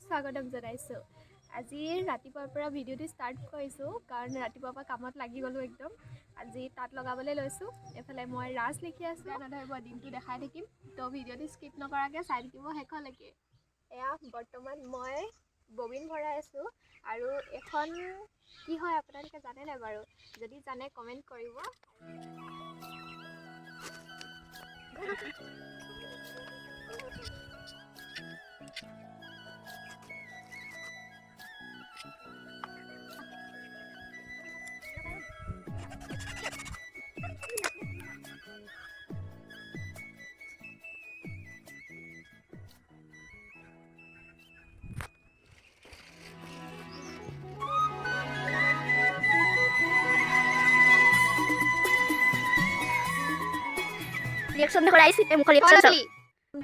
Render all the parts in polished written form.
স্বাগতম জনাইছোঁ। আজি ৰাতিপুৱাৰ পৰা ভিডিঅ'টো ষ্টাৰ্ট কৰিছোঁ কাৰণ ৰাতিপুৱাৰ পৰা কামত লাগি গ'লোঁ একদম। আজি তাঁত লগাবলৈ লৈছোঁ। এফালে মই ৰাজ লিখি আছোঁ, নধৰিব দিনটো দেখাই থাকিম। তো ভিডিঅ'টো স্কিপ নকৰাকৈ চাই থাকিব শেষলৈকে। এয়া বৰ্তমান মই ববিন ভৰাই আছোঁ আৰু এখন কি হয় আপোনালোকে জানে নাই বাৰু? যদি জানে কমেণ্ট কৰিব।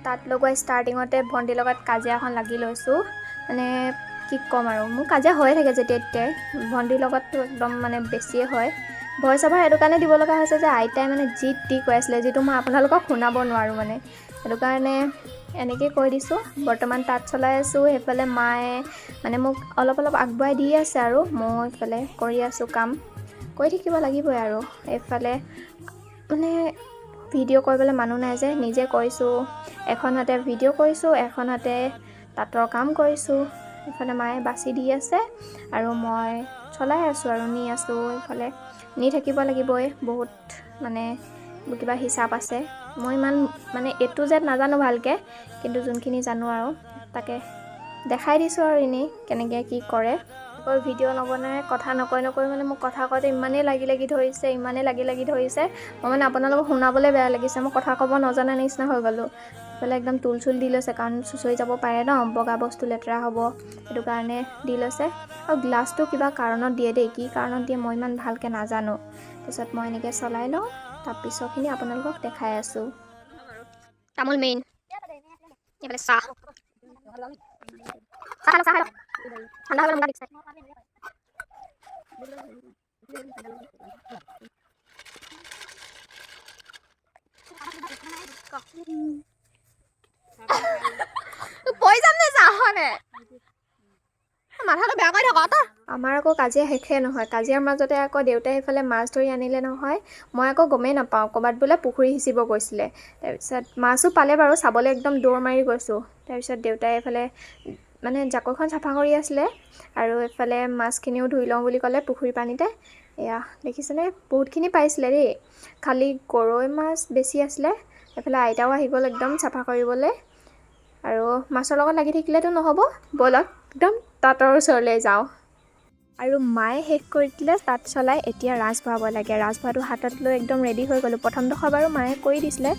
তাঁত লগোৱা ষ্টাৰ্টিঙতে ভণ্টিৰ লগত কাজিয়া এখন লাগি লৈছোঁ। মানে কি ক'ম আৰু, মোৰ কাজিয়া হৈয়ে থাকে যেতিয়া তেতিয়াই। ভণ্টিৰ লগততো একদম মানে বেছিয়ে হয়। ভইচ অভাৰ এইটো কাৰণে দিব লগা হৈছে যে আইতাই মানে যি কৈ আছিলে, যিটো মই আপোনালোকক শুনাব নোৱাৰোঁ মানে। সেইটো কাৰণে এনেকেই কৈ দিছোঁ। বৰ্তমান তাঁত চলাই আছোঁ, সেইফালে মায়ে মানে মোক অলপ আগবঢ়াই দি আছে আৰু মই এইফালে কৰি আছোঁ কাম। কৰি থাকিব লাগিবই আৰু। এইফালে মানে ভিডিঅ' কৰিবলৈ মানুহ নাই যে, নিজে কৰিছোঁ। এখন হাতে ভিডিঅ' কৰিছোঁ, এখন হাতে তাঁতৰ কাম কৰিছোঁ। এইফালে মায়ে বাচি দি আছে আৰু মই চলাই আছোঁ আৰু নি আছোঁ। এইফালে নি থাকিব লাগিবই, বহুত মানে কিবা হিচাপ আছে। মই ইমান মানে এইটো যে নাজানো ভালকৈ, কিন্তু যোনখিনি জানো আৰু তাকে দেখাই দিছোঁ আৰু এনেই কেনেকৈ কি কৰে। আকৌ ভিডিঅ' নবনাই কথা নকৈ মানে মোক কথা কওঁতে ইমানেই লাগি ধৰিছে, মই মানে আপোনালোকক শুনাবলৈ বেয়া লাগিছে। মই কথা ক'ব নজনা নিচিনা হৈ গ'লোঁ। এইফালে একদম তুল দি লৈছে কাৰণ চুঁচৰি যাব পাৰে ন, বগা বস্তু লেতেৰা হ'ব, সেইটো কাৰণে দি লৈছে। আৰু গ্লাছটো কিবা কাৰণত দিয়ে দেই, কি কাৰণত দিয়ে মই ইমান ভালকৈ নাজানো। তাৰপিছত মই এনেকৈ চলাই লওঁ, তাৰপিছৰখিনি আপোনালোকক দেখাই আছোঁ। তামোল মেইন, এইফালে চাহ ঠাণ্ডা হ'লে মজা দিছে। মাথাটো বেয়া কৰি থকা তই। আমাৰ আকৌ কাজিয়া শেষে নহয়। কাজিয়াৰ মাজতে আকৌ দেউতাই সেইফালে মাছ ধৰি আনিলে নহয়। মই আকৌ গমেই নাপাওঁ, ক'ৰবাত বোলে পুখুৰী সিঁচিব গৈছিলে। তাৰপিছত মাছো পালে বাৰু, চাবলৈ একদম দৌৰ মাৰি গৈছোঁ। তাৰপিছত দেউতাই এইফালে মানে জাকৈখন চাফা কৰি আছিলে আৰু এইফালে মাছখিনিও ধুই লওঁ বুলি ক'লে পুখুৰী পানীতে। এয়া দেখিছেনে, বহুতখিনি পাইছিলে দেই। খালি গৰৈ মাছ বেছি আছিলে। এইফালে আইতাও আহি গ'ল একদম চাফা কৰিবলৈ। আৰু মাছৰ লগত লাগি থাকিলেতো নহ'ব, ব'লক একদম তাঁতৰ ওচৰলৈ যাওঁ। আৰু মায়ে শেষ কৰি দিলে তাঁত চলাই। এতিয়া ৰাজ ভৰাব লাগে। ৰাজ ভৰাটো হাতত লৈ একদম ৰেডি হৈ গ'লোঁ। প্ৰথমডোখৰ বাৰু মায়ে কৰি দিছিলে,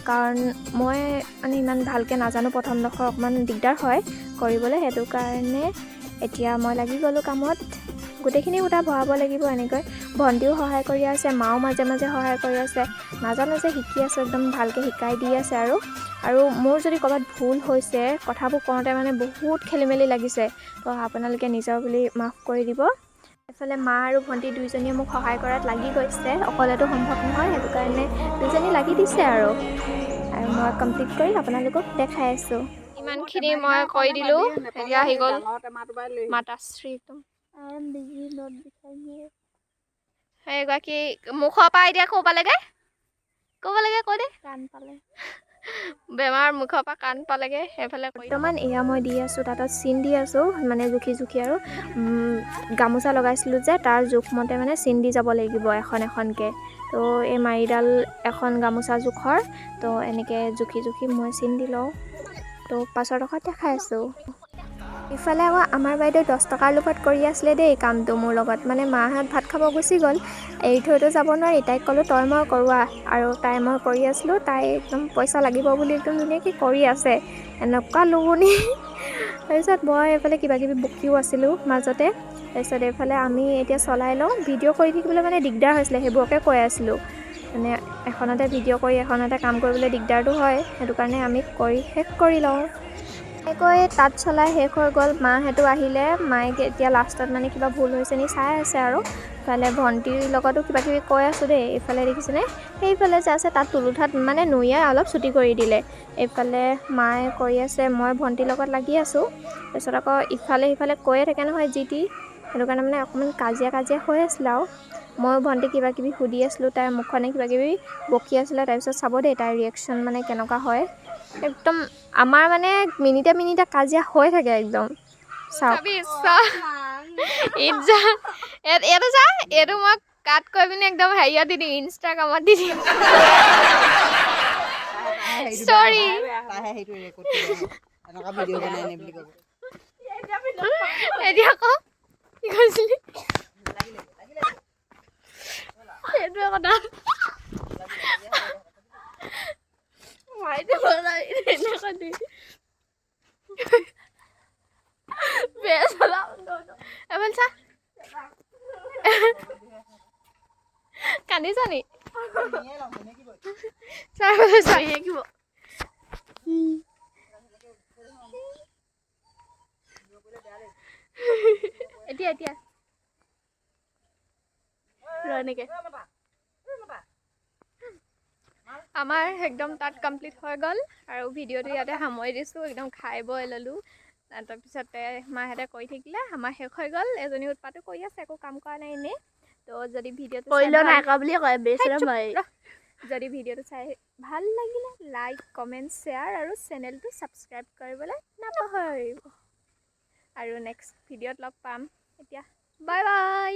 কাৰণ মই মানে ইমান ভালকৈ নাজানো। প্ৰথমডোখৰ অকণমান দিগদাৰ হয় কৰিবলৈ, সেইটো কাৰণে এতিয়া মই লাগি গ'লোঁ কামত। গোটেইখিনি সূতা ভৰাব লাগিব এনেকৈ। ভণ্টিও সহায় কৰি আছে, মাও মাজে মাজে সহায় কৰি আছে। নাজানো যে শিকি আছোঁ, একদম ভালকৈ শিকাই দি আছে আৰু মোৰ যদি ক'ৰবাত ভুল হৈছে, কথাবোৰ কওঁতে মানে বহুত খেলিমেলি লাগিছে, তো আপোনালোকে নিজৰ বুলি মাফ কৰি দিব। এইফালে মা আৰু ভণ্টি দুইজনীয়ে মোক সহায় কৰাত লাগি গৈছে। অকলেতো সম্ভৱ নহয়, সেইটো কাৰণে দুইজনী লাগি দিছে আৰু মই কমপ্লিট কৰি আপোনালোকক দেখাই আছোঁ। ইমানখিনি মই কৰি দিলোঁ। এতিয়া আহি গ'ল মাতাশ্ৰী একদম। এগৰাকী মুখৰ পৰা এতিয়া ক'ব লাগে কৈ দে। কাণ পালে বেমাৰ, মুখৰ পৰা কাণ পালেগৈ। সেইফালে বৰ্তমান এয়া মই দি আছোঁ, তাঁতত চিন দি আছোঁ, মানে জুখি আৰু গামোচা লগাইছিলোঁ যে তাৰ জোখমতে মানে চিন দি যাব লাগিব এখনকৈ। তো এই মাৰিডাল এখন গামোচা জোখৰ, তো এনেকৈ জুখি মই চিন দি লওঁ। তো পাছৰ ডোখৰত দেখাই আছোঁ। ইফালে আকৌ আমাৰ বাইদেউ 10 টকাৰ লোভত কৰি আছিলে দেই কামটো মোৰ লগত। মানে মাহঁত ভাত খাব গুচি গ'ল, এৰি থৈতো যাব নোৱাৰি। তাইক ক'লোঁ তই মই কৰোৱা, আৰু মই কৰি আছিলোঁ। তাই একদম পইচা লাগিব বুলি একদম ধুনীয়াকৈ কৰি আছে, এনেকুৱা লুবনি। তাৰপিছত মই এইফালে কিবাকিবি বকিও আছিলোঁ মাজতে। তাৰপিছত এইফালে আমি এতিয়া চলাই লওঁ। ভিডিঅ' কৰি থাকিবলৈ মানে দিগদাৰ হৈছিলে, সেইবোৰকে কৈ আছিলোঁ। মানে এখনতে ভিডিঅ' কৰি এখনতে কাম কৰিবলৈ দিগদাৰটো হয়, সেইটো কাৰণে আমি শেষ কৰি লওঁ। এনেকৈ তাঁত চলাই শেষ হৈ গ'ল মাহঁতো আহিলে মায়ে এতিয়া লাষ্টত মানে কিবা ভুল হৈছে নি চাই আছে আৰু ইফালে ভণ্টিৰ লগতো কিবা কিবি কৈ আছোঁ দেই এইফালে দেখিছেনে সেইফালে যে আছে তাত তুলুঠাত মানে নুইয়াই অলপ ছুটি কৰি দিলে এইফালে মায়ে কৰি আছে মই ভণ্টিৰ লগত লাগি আছোঁ তাৰপিছত আকৌ ইফালে সিফালে কৈয়ে থাকে নহয় যি টি সেইটো কাৰণে মানে অকণমান কাজিয়া হৈ আছিলে আৰু ময়ো ভণ্টিক কিবা কিবি সুধি আছিলোঁ তাইৰ মুখখনে কিবা কিবি বকি আছিলে তাৰপিছত চাব দেই তাইৰ ৰিয়েকশ্যন মানে কেনেকুৱা হয় একদম আমাৰ মানে মিনিটে কাজিয়া হৈ থাকে একদম চাওক এইটো চা এইটো মই কাট কৰি পিনে একদম হেৰিয়ত দি দিম ইনষ্টাগ্ৰামত দি দিম ষ্টৰি এতিয়া আকৌ কি কৈছিলি সেইটোৱে কথা কান্দিছ নি এতিয়া এনেকে আমাৰ একদম তাত কমপ্লিট হৈ গ'ল আৰু ভিডিঅ'টো ইয়াতে সামৰি দিছোঁ একদম খাই বৈ ল'লোঁ তাৰপিছতে মাহঁতে কৰি থাকিলে আমাৰ শেষ হৈ গ'ল এজনী উৎপাতো কৰি আছে একো কাম কৰা নাই এনেই তো যদি ভিডিঅ'টো যদি ভিডিঅ'টো চাই ভাল লাগিলে লাইক কমেণ্ট শ্বেয়াৰ আৰু চেনেলটো ছাবস্ক্ৰাইব কৰিবলৈ নাপাহৰিব আৰু নেক্সট ভিডিঅ'ত লগ পাম এতিয়া বাই বাই